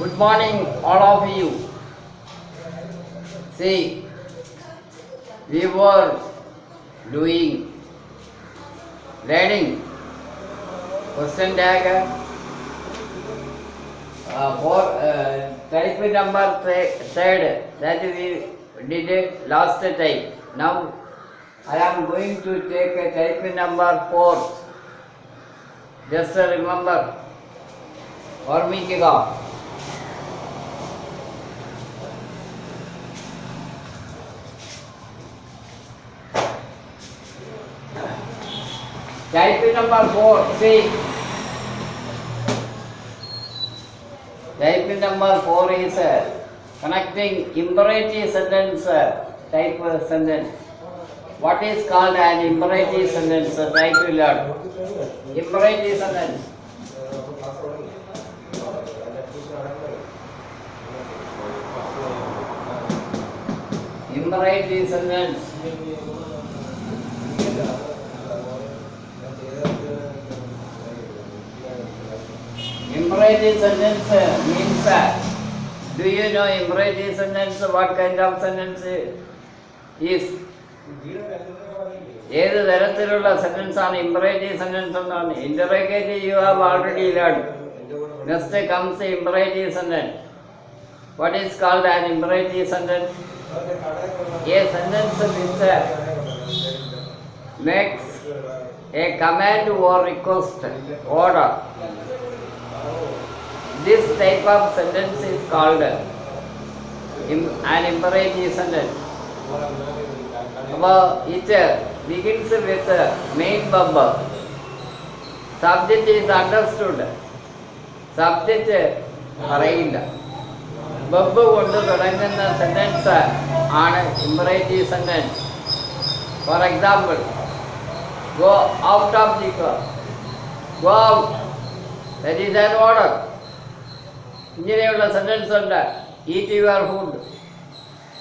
Good morning, all of you. See, we were learning question tag for type number third that we did it last time. Now I am going to take a type number fourth. Just remember, ഓർമ്മിക്കുക. Type number 4, see. Type number 4 is connecting imperative sentence type sentence. What is called an imperative sentence? Try to learn. Imperative sentence. Imperative sentence. Imperative sentence means do you know imperative sentence? What kind of sentence is? ഏത് തരത്തിലുള്ള sentence ആണ് imperative sentence എന്നാണ്? Interrogative you have already learn. Next comes imperative sentence. What is called an imperative sentence? A sentence which makes a command or request order. This type of sentence is called an imperative sentence. It begins with main verb. Subject is understood. Subject പറയില്ല. Web കൊണ്ട് തുടങ്ങുന്ന sentence ആണ് imperative sentence. For example, go out of the car. Go out, that is an order. ഇങ്ങനെയുള്ള sentence ഉണ്ട്. Eat your food,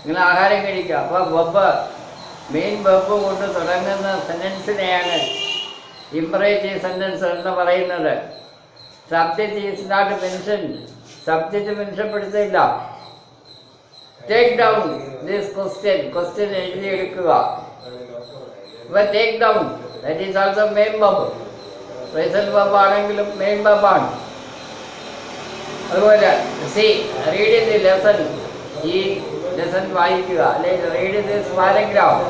നിങ്ങൾ ആഹാരം കഴിക്കുക. അപ്പോൾ വെബ്, മെയിൻ വെബ് കൊണ്ട് തുടങ്ങുന്ന സെന്റൻസിനെയാണ് ഇമ്പറേറ്റീവ് സെന്റൻസ് എന്ന് പറയുന്നത്. Subject is not mentioned. Subject മെൻഷൻപ്പെടുത്തില്ല. ടേക്ക് ഡൗൺ ദിസ് ക്വസ്റ്റ്യൻ എഴുതിയെടുക്കുക. അപ്പോൾ take down that is also main verb. Present verb ആണെങ്കിലും മെയിൻ വെബാണ്. അതുപോലെ സി, റീഡ് ദി ലെസൺ, ഈ ലെസൺ വായിക്കുക, അല്ലെങ്കിൽ റീഡ് ദിസ് പാരഗ്രാഫ്.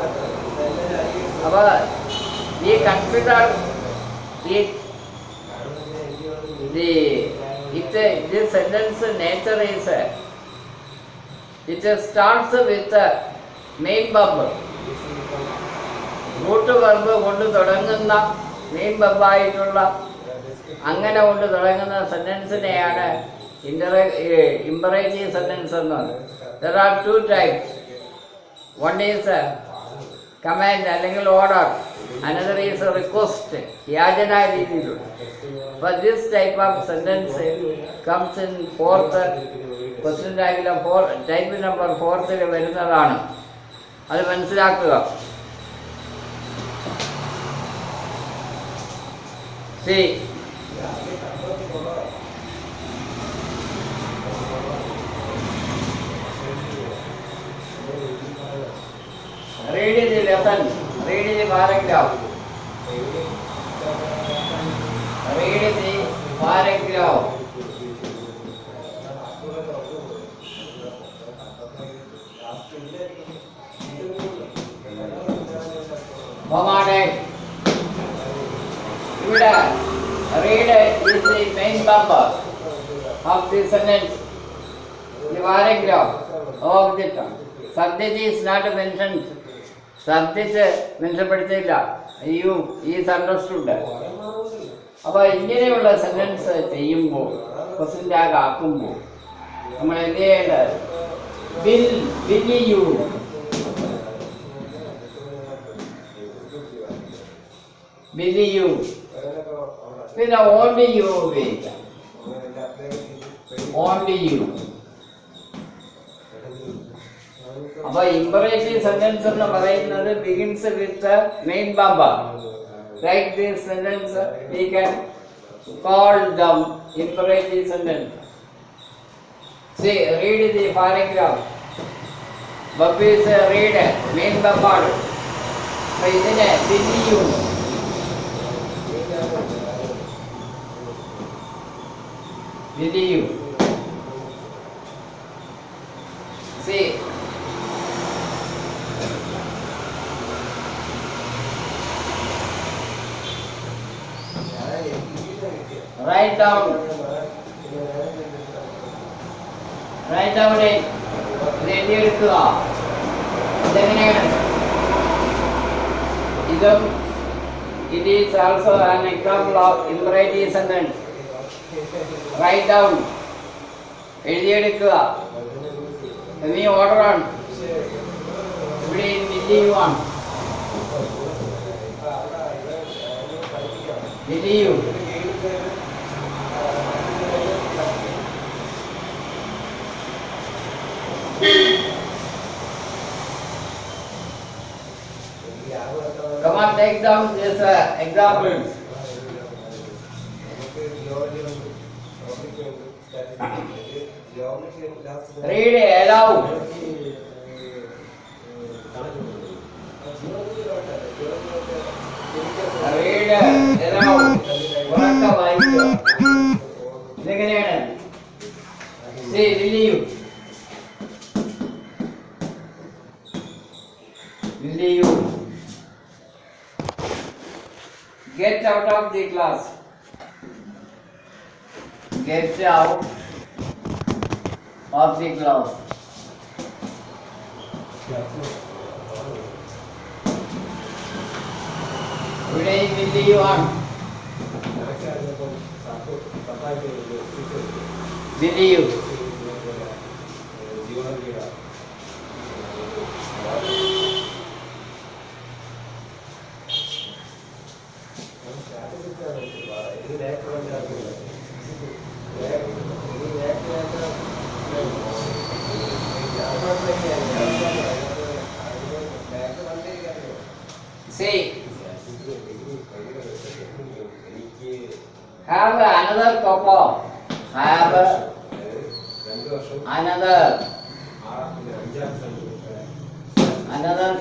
അപ്പോൾ ഈ consider this sentence nature is it starts with main verb. root verb കൊണ്ട് തുടങ്ങുന്ന മെയിൻ വെബ് ആയിട്ടുള്ള അങ്ങനെ കൊണ്ട് തുടങ്ങുന്ന സെന്റൻസിനെയാണ് imperative sentence എന്ന് പറയുന്നത്. There are two types. One is command അല്ലെങ്കിൽ order. Another is a request, യാചന രീതിയിലുള്ള. But this type of sentence comes in fourth question tagലെ type number 4ൽ വരുന്നതാണ്. അത് മനസ്സിലാക്കുക. See, read the lesson, read the paragraph. Read the paragraph. Commanded. ഇവിടെ read is the main verb of the sentence. The paragraph of the subject is not mentioned. Subject മെൻഷൻപ്പെടുത്തിയില്ല. You is understood. അപ്പോൾ ഇങ്ങനെയുള്ള sentence ചെയ്യുമ്പോൾ, question tag ആക്കുമ്പോൾ നമ്മൾ എന്ത് ചെയ്യേണ്ടത്? Will you, പിന്നെ ഓൺലി യു ഉപയോഗിക്കാം. Only you. അപ്പോൾ ഇമ്പറേറ്റീവ് സെന്റൻസ് എന്ന് പറയുന്നത് begins with main verb. Like this sentence we can call them imperative sentence. See, read the paragraph. Verb is read, main verb ആണ്. അപ്പൊ ഇതിനെ will you. Will you. See. Write down it. ഇത് എഴുതിയെടുക്കുക. ഇതെങ്ങനെയാണ്? ഇതും it is also an example of imperative sentence. Write down. എഴുതിയെടുക്കുക. നീ order ആണ്. ഇവിടെ will you ആണ്. Will you. Come on, take down this examples. Read aloud. Read aloud. ഉറക്കെ വായിക്കുക. ഇതെങ്ങനെയാണ്? See, will you. Will you get out of the class? Get out of the class. Today will you on? Will you? See, have another cup of, have another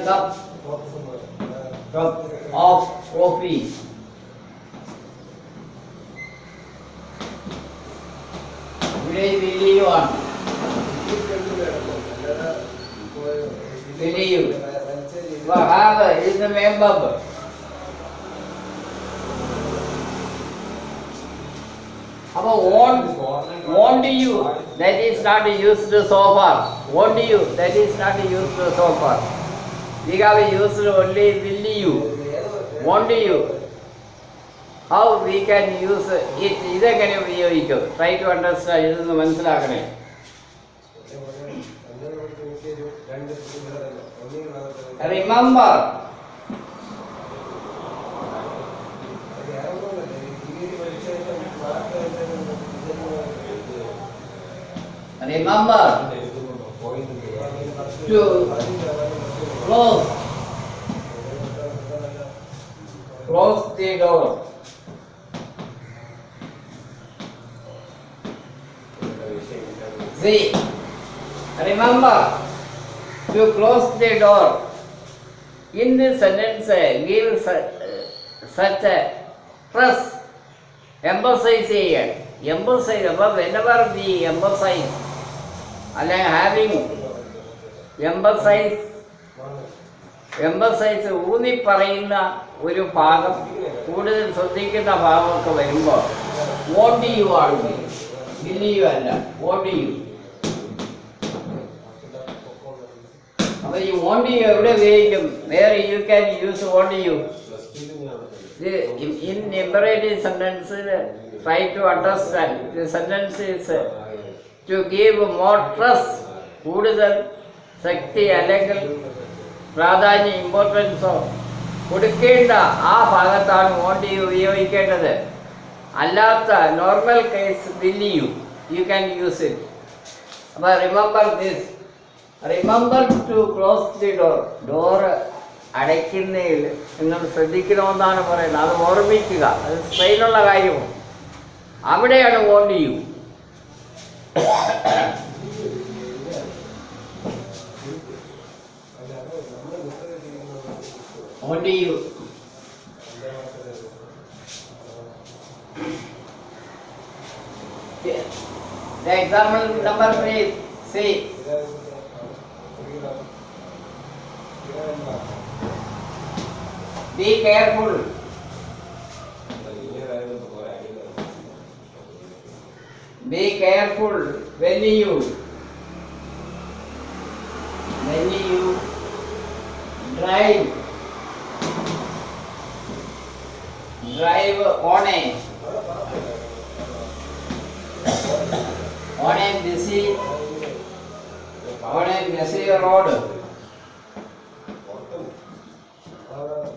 cup of coffee. Today will you on? Will you? Well, have is the main verb. How won't you? That is not used so far. Won't you? That is not used so far. We have used only will you. Won't you? How we can use it? ഇതെങ്ങനെ ഉപയോഗിക്കും? Try to understand. ഇതൊന്ന് മനസ്സിലാക്കണേ. Remember. Remember to close the door. See, remember to close the door. In this sentence, give such a stress, emphasize here. Emphasize, whenever we emphasize, having emphasize ഊന്നി പറയുന്ന ഒരു ഭാഗം, കൂടുതൽ ശ്രദ്ധിക്കുന്ന ഭാഗമൊക്കെ വരുമ്പോൾ വോണ്ട് യു ആണ്, വിൽ യു അല്ല, വോണ്ട് യു. അപ്പൊ ഈ വോണ്ട് യു എവിടെ ഉപയോഗിക്കും? വേറെ you can use won't you. In imperative sentence, try to understand. The sentence is to give more trust, കൂടുതൽ ശക്തി അല്ലെങ്കിൽ പ്രാധാന്യം, ഇമ്പോർട്ടൻസോ കൊടുക്കേണ്ട ആ ഭാഗത്താണ് വോണ്ട് യു ഉപയോഗിക്കേണ്ടത്. അല്ലാത്ത normal case will you, you can use it. അപ്പോൾ remember this. Remember to close the door. Door അടയ്ക്കുന്നതിൽ നിങ്ങൾ ശ്രദ്ധിക്കണമെന്നാണ് പറയുന്നത്. അത് ഓർമ്മിക്കുക, അത് സ്ട്രെയിനുള്ള കാര്യമാണ്. അവിടെയാണ് won't you. you. The example number 3, see. Be careful. Be careful when you drive on a busy road.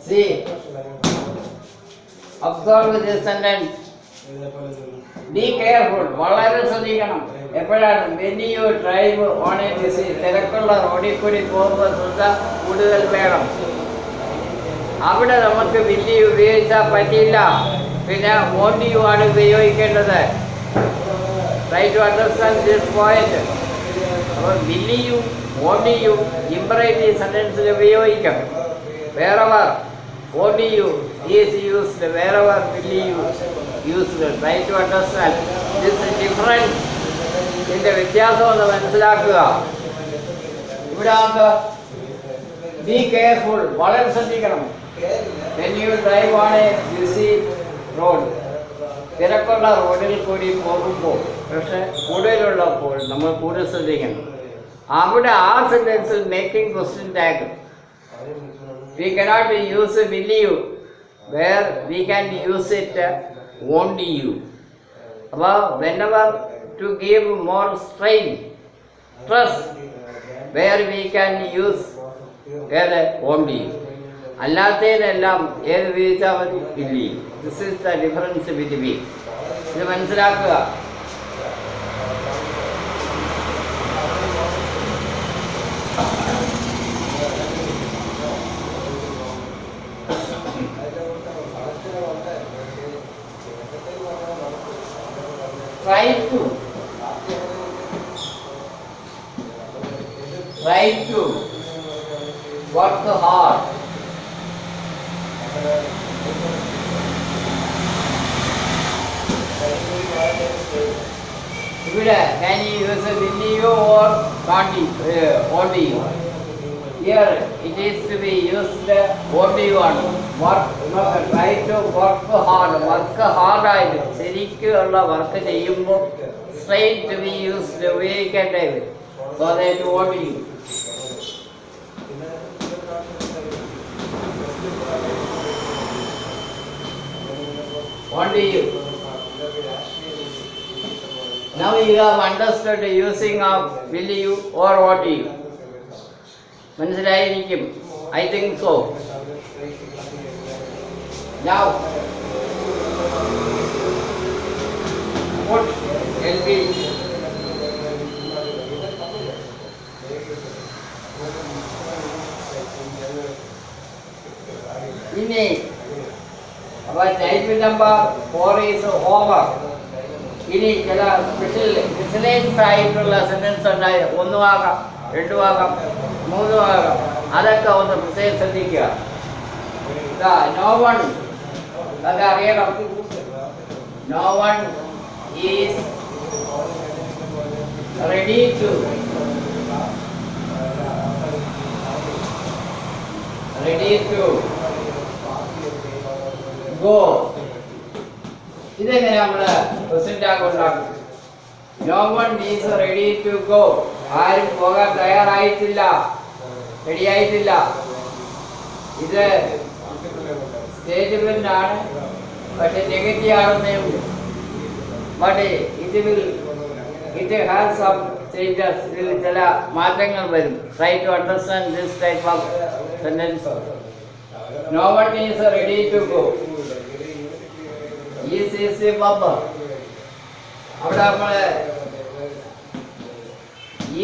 See, observe this sentence. Be careful. വളരെ ശ്രദ്ധിക്കണം. എപ്പോഴാണ് when you drive on a busy തിരക്കുള്ള റോഡിൽ കൂടി പോകുമ്പോൾ ശ്രദ്ധ കൂടുതൽ വേണം. അവിടെ നമുക്ക് വില്ലി ഉപയോഗിച്ചാൽ പറ്റില്ല. പിന്നെ won't you ആണ് ഉപയോഗിക്കേണ്ടത്. Try to understand this point. അപ്പോൾ will you won't you imperative സെന്റൻസിൽ ഉപയോഗിക്കാം. wherever won't you is used, wherever will you used. Try to understand this difference. ഇതിന്റെ വ്യത്യാസം ഒന്ന് മനസ്സിലാക്കുക. ഇവിടെ ബി കെയർഫുൾ, വളരെ ശ്രദ്ധിക്കണം. when you drive on a busy road, തിരക്കുള്ള റോഡിൽ കൂടി പോകുമ്പോൾ, പക്ഷെ കൂടുതലുള്ളപ്പോൾ നമ്മൾ കൂടുതൽ ശ്രദ്ധിക്കണം. അവിടെ ആ സെന്റൻസിൽ making question tag. We cannot use will you, where we can use it won't you. About whenever to give more strain, stress, where we can use won't you. അല്ലാത്തതിനെല്ലാം ഏത് ഉപയോഗിച്ചാൽ മതി? will you. This is the difference between. ഇത് മനസ്സിലാക്കുക. Try to work hard. ഇവിടെ can you use a will you or can't you? Won't you? Here it is to be used won't you on. Work, try to work hard. Work hard ആയിട്ട് ശരിക്കുള്ള work ചെയ്യുമ്പോൾ straight to be used ഉപയോഗിക്കേണ്ടത്. So that won't you. Won't you? Now you have understood the using of will you or won't you. മനസ്സിലായിരിക്കും. I think so. Now put LB. ഇനി അപ്പോൾ type number 4 is over. ഇനി ചില special miscellaneous ആയിട്ടുള്ള sentence ഉണ്ടായി. 1 ആകാം, 2 ആകാം, 3 ആകാം. അതൊക്കെ ഒന്ന് പ്രത്യേകം ശ്രദ്ധിക്കുക. No one, അതൊക്കെ അറിയണം. No one is ready to go. ഇതെങ്ങനെ നമ്മള് present ആകൊണ്ടാകും? No one is ready to go. ആരും പോകാൻ തയ്യാറായിട്ടില്ല, റെഡിയായിട്ടില്ല. ഇത് സ്റ്റേറ്റ്മെന്റ് ആണ്, പക്ഷെ നെഗറ്റീവ് ആണെന്നേ ഉള്ളൂ. But it has some changes. ഇതിൽ ചില മാറ്റങ്ങൾ വരും. Try to understand this type of sentence. No one is ready to go. Is the verb. അവിടെ നമ്മള്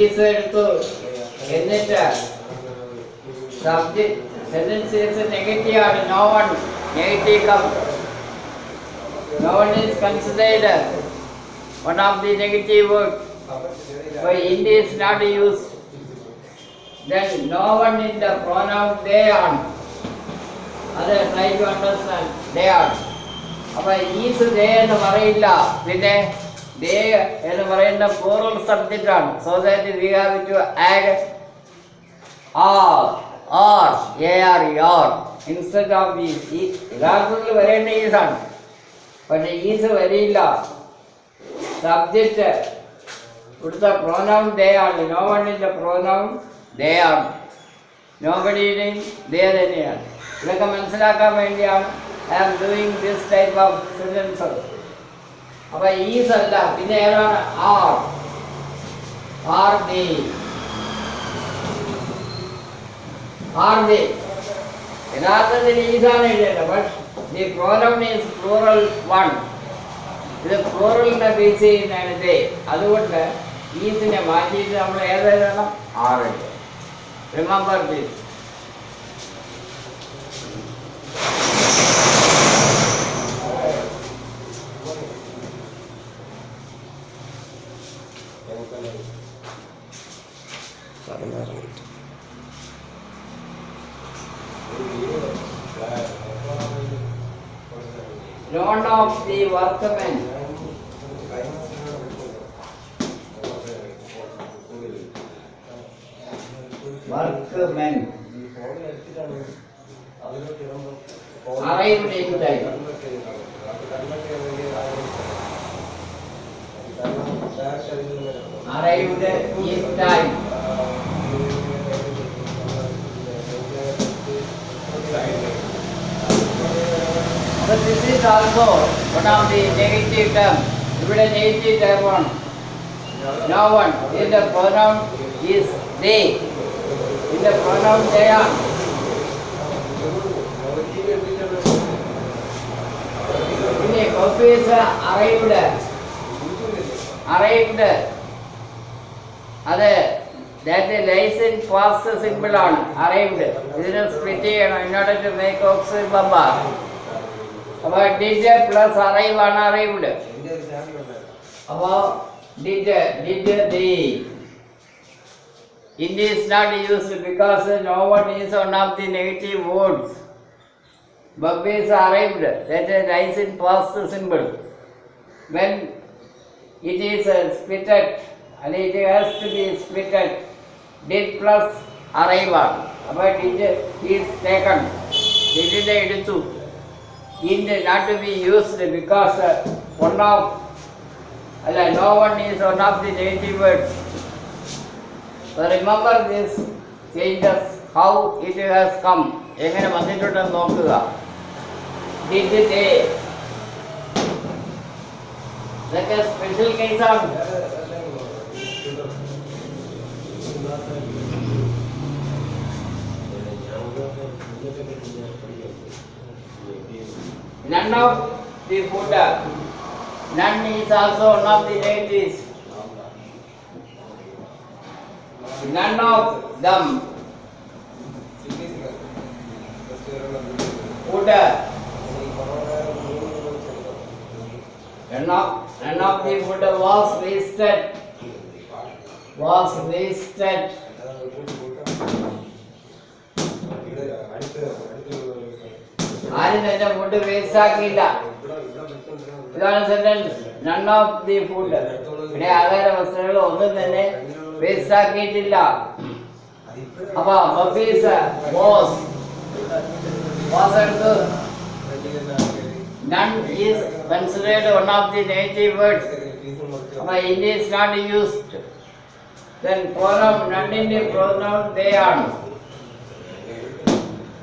ഈസ് എടുത്തു. എന്നിട്ട് സബ്ജക്ട് സെന്റൻസ് നെഗറ്റീവ് ആണ്. No one, negative comes. No one is considered one of the negative words. So it is not used. Then no one in the pronoun they on. അത് try to understand ദേ ആണ്. അപ്പൊ is ദേ എന്ന് പറയില്ല, പിന്നെ they എന്ന് പറയുന്ന plural subject ആണ്. So that we have to add are are a are are instead of is. ഈ യഥാർത്ഥത്തിൽ വരേണ്ട ഈസാണ്, പക്ഷെ ഈസ് വരില്ല. സബ്ജക്റ്റ് ഇവിടുത്തെ പ്രോനൗൺ ദേ ആണ്. നോ വണ്ണിൻ്റെ പ്രോനൗൺ ദേ ആണ്, നോബഡിയുടെയും ദേ തന്നെയാണ്. ഇതൊക്കെ മനസ്സിലാക്കാൻ വേണ്ടിയാണ് I am doing this type of sentences. അപ്പോൾ ഈസ് അല്ല, പിന്നെ ഏതാണ്? Are are they are they. യഥാർത്ഥത്തിൽ ഈസാണ് എഴുതേണ്ടത്, but the pronoun is plural one. ഇത് പ്ലൂറലിനെ ബേസ് ചെയ്യുന്നതാണ് ദേ. അതുകൊണ്ട് ഈസിനെ മാറ്റിയിട്ട് നമ്മൾ ഏതെഴുതണം? ആർ എഴുതണം. Remember this. None of the workmen arrived in time. Arrived in time. But this is also one of the negative terms. ഇവിടെ negative term one. No one. In the pronoun is they. In the pronoun they are. പിന്നെ officer arrived. Arrived. അത് that lies in past simple ആണ്. Arrived. ഇതിനെ split ചെയ്യണം in order to make auxiliary verb. അപ്പോൾ did plus arrive ആണ് arrived. അപ്പോൾ did they. It is not used because no one is one of the negative words. Verb is arrived, that lies in past simple. When it is splitted, and it has to be splitted, did plus arrive ആണ്. അപ്പോൾ did is taken. Did എടുത്തു. In not to be used because no one is one of the negative words. So remember this changes, how it has come. എങ്ങനെ വന്നിട്ടുണ്ടെന്ന് നോക്കുക. Did they. ഇതൊക്കെ special കേസാണ്. None of the Buddha. None is also one of the deities. None of them. Buddha. None of the Buddha was wasted. ആരും തന്നെ food waste ആക്കിയില്ല. ഇതാണ് sentence. None of the food. പിന്നെ ആഹാര വസ്തുക്കൾ ഒന്നും തന്നെ വേസ്റ്റ് ആക്കിയിട്ടില്ല. അപ്പൊ ബഫീസ് വാസ് എടുത്ത് none is considered one of the native words. But it is not used. Then pronoun none in the pronoun they are.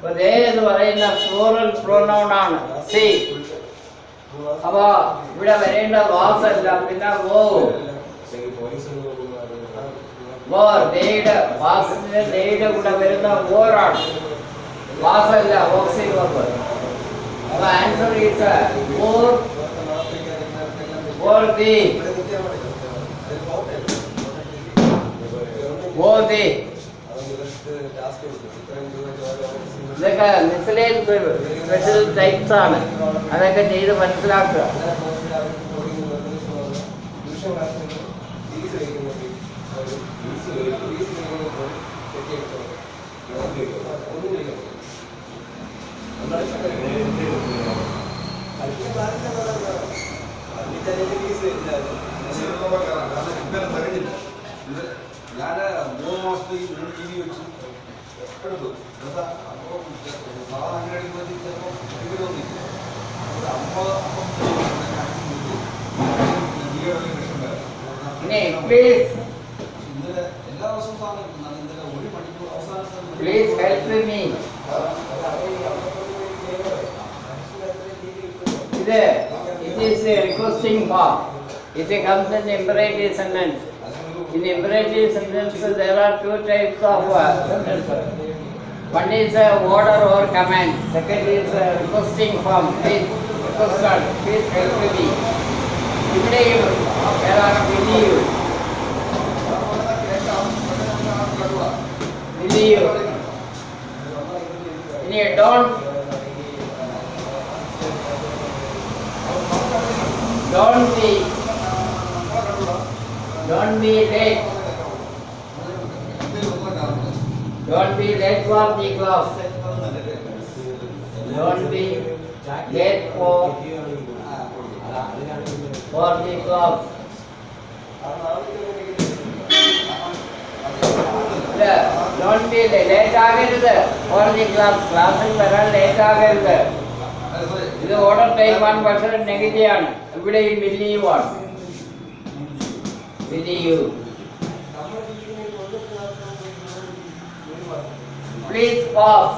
But they എന്ന് പറയുന്ന plural pronoun ആണ്. See. അപ്പൊ ഇവിടെ വരേണ്ട വാസ് അല്ല, പിന്നെ വാസിന്റെ ദേയുടെ കൂടെ വരുന്ന ഓറാണ്. വാസല്ല ഓക്സിൽ വെപ്പ്. അപ്പൊ ആൻസർ ഈസ് ഓർ ദി. ഇതൊക്കെ മിസ്ലേനിയസ് സ്പെഷ്യൽ ടൈപ്സ് ആണ്. അതൊക്കെ ചെയ്ത് മനസ്സിലാക്കുക. ഞാൻ 3 മാസത്തെ 3 GB വെച്ച് എടുത്തു. അപ്പോൾ സാധാരണ അങ്ങനെ എടുക്കുന്നത് ചിലപ്പോൾ ഇത് തോന്നില്ല. എല്ലാ ദിവസവും സാധനം ഒരു മണിക്കൂർ അവസാനം Please help me. It is a requesting form. It comes in imperative sentence. In imperative sentences, there are two types of sentences. One is a order or command. Second is a requesting form. Please request, please help me. Believe. There are believe. Believe. Don't be late. Don't be late for the class. Don't be late for the class. Don't be late ആകരുത് for the class. ക്ലാസ്സിൽ വരാൻ late ആകരുത്. ഇത് order type ആണ്, പക്ഷേ negative ആണ്. ഇവിടെ ഈ ബിലീവ് ആണ്. Believe. Please pause.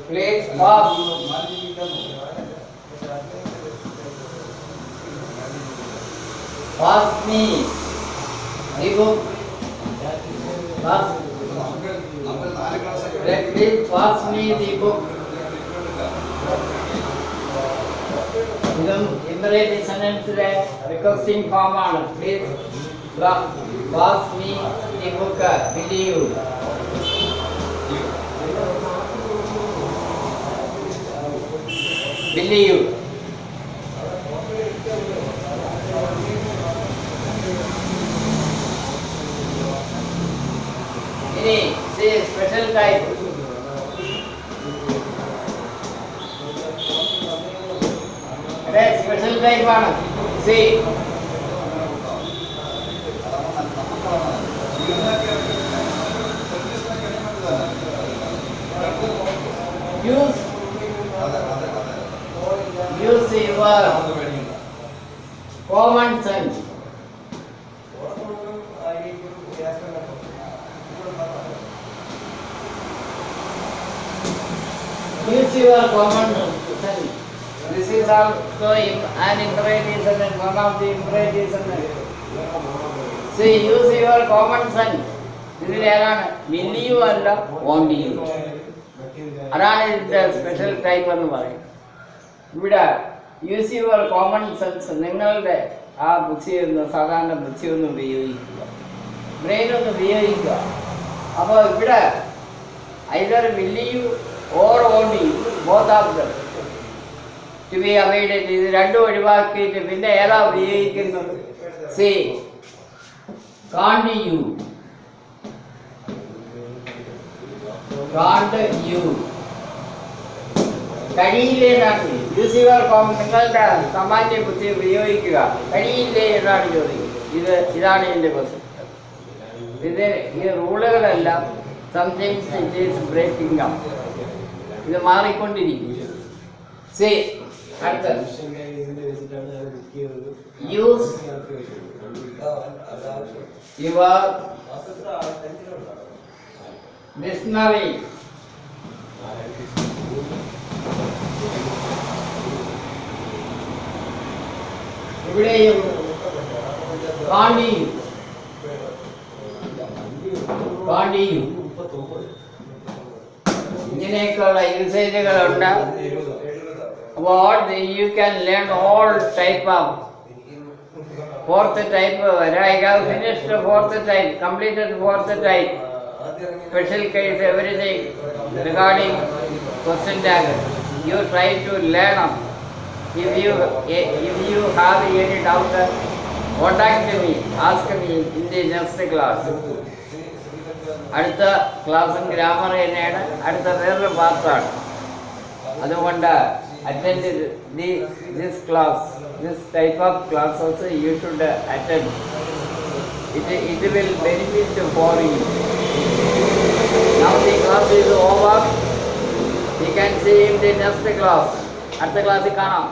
Please pause. Pass me the book. Pass. Please pass me the book. ഇതും imperative sentenceലെ requesting form ആണ്. Please pass me the book. Believe. Believe. Ini special type. Special type ആണ്. See. Use your common sense. Use your common sense. This is also an imperative sentence, one of the imperative sentences. See, use your common sense. ഇതിൽ ഏതാണ്? believe അല്ല won't you. അതാണ് ഇതിന്റെ special type എന്ന് പറയും. ഇവിടെ use your common sense, നിങ്ങളുടെ ആ ബുദ്ധി ഒന്ന് സാധാരണ ബുദ്ധി ഒന്ന് ഉപയോഗിക്കുക, ബ്രെയിൻ ഒന്ന് ഉപയോഗിക്കുക. അപ്പോൾ ഇവിടെ either believe or won't you, both of them to be avoided. ഇത് രണ്ടും ഒഴിവാക്കിയിട്ട് പിന്നെ ഏതാ ഉപയോഗിക്കുന്നത്? Say can't you. കഴിയില്ലേ എന്നാണ്. യൂസ് യുവർ കോമൺ, നിങ്ങളുടെ സാമാന്യ ബുദ്ധി ഉപയോഗിക്കുക. കഴിയില്ലേ എന്നാണ് ചോദിക്കുന്നത്. ഇതാണ് ഇതിൻ്റെ ക്വസ്റ്റ്യൻ. ഈ റൂളുകളെല്ലാം sometimes it is breaking up. ഇത് മാറിക്കൊണ്ടിരിക്കും. സേ അടുത്ത യൂസ് യുവർ ഡിക്ഷണറി. ഇവിടെയും കാണ്ടിയും ഇങ്ങനെയൊക്കെയുള്ള യൂസേജുകളുണ്ട്. അപ്പോൾ you can learn all type of fourth type. I have finished fourth type, completed fourth type. Special case, everything regarding question tag. You try to learn them. If you have any doubt, contact me, ask me in the next class. അടുത്ത ക്ലാസ്സും grammar തന്നെയാണ്, അടുത്ത വേറൊരു പാർട്ടാണ്. അതുകൊണ്ട് attend this class, this type of classes you should attend. It will benefit for you. Now the class is over. We can see in the next class. അടുത്ത ക്ലാസ്സിൽ കാണാം.